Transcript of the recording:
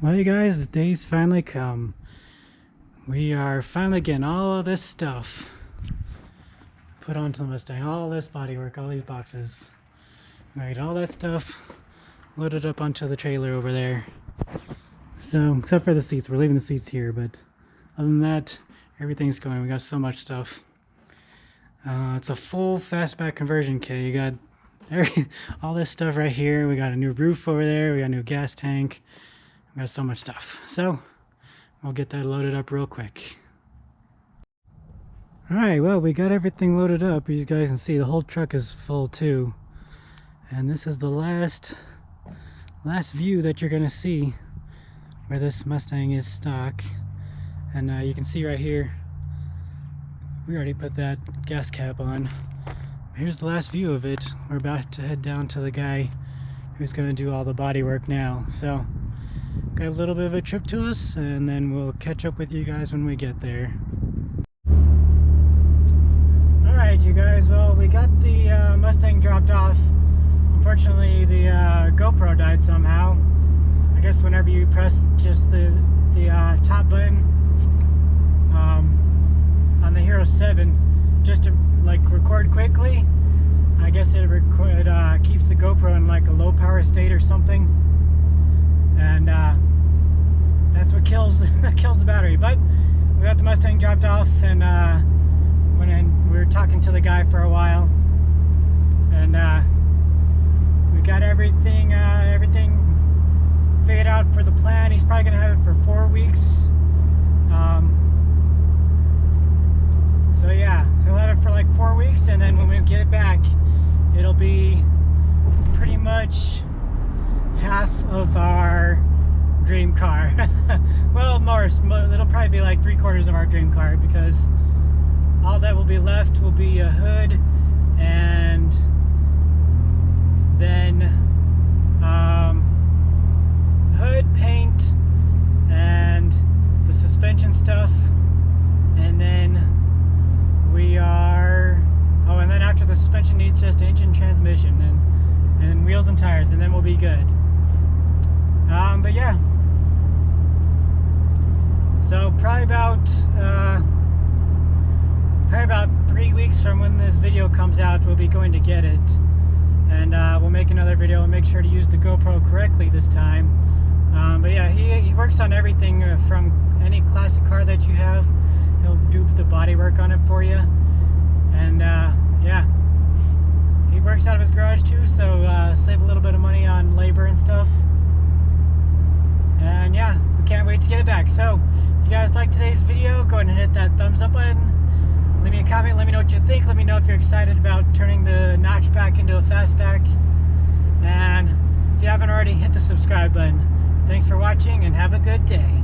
Well, you guys, the day's finally come. We are finally getting all of this stuff put onto the Mustang. All this bodywork, all these boxes. Right, all that stuff loaded up onto the trailer over there. So, except for the seats. We're leaving the seats here, but other than that, everything's going. We got so much stuff. It's a full fastback conversion kit. You got all this stuff right here. We got a new roof over there. We got a new gas tank. We got so much stuff. So we'll get that loaded up real quick. Alright, well, we got everything loaded up. As you guys can see, the whole truck is full too. And this is the last view that you're gonna see where this Mustang is stock. And you can see right here, we already put that gas cap on. Here's the last view of it. We're about to head down to the guy who's gonna do all the body work now. So got a little bit of a trip to us, and then we'll catch up with you guys when we get there. Alright, you guys, well, we got the Mustang dropped off. Unfortunately, the GoPro died somehow. I guess whenever you press just the top button on the Hero 7, just to like record quickly, I guess it keeps the GoPro in like a low power state or something, and that's what kills the battery. But we got the Mustang dropped off, and went in. We were talking to the guy for a while, and we got everything figured out for the plan. He's probably gonna have it for 4 weeks. So yeah, he'll have it for like 4 weeks, and then when we get it back, it'll be pretty much half of our dream car. Well, more, it'll probably be like 3/4 of our dream car, because all that will be left will be a hood, and then hood, paint, and the suspension stuff, and then and then after the suspension needs just engine, transmission, and wheels and tires, and then we'll be good. But yeah, so probably about 3 weeks from when this video comes out, we'll be going to get it, and we'll make another video and make sure to use the GoPro correctly this time. But yeah, he works on everything from any classic car that you have. He'll do the body work on it for you, and yeah, he works out of his garage too, so save a little bit of money on labor and stuff. And yeah, we can't wait to get it back. So if you guys like today's video, go ahead and hit that thumbs up button. Leave me a comment, let me know what you think. Let me know if you're excited about turning the notch back into a fastback. And if you haven't already, hit the subscribe button. Thanks for watching, and have a good day.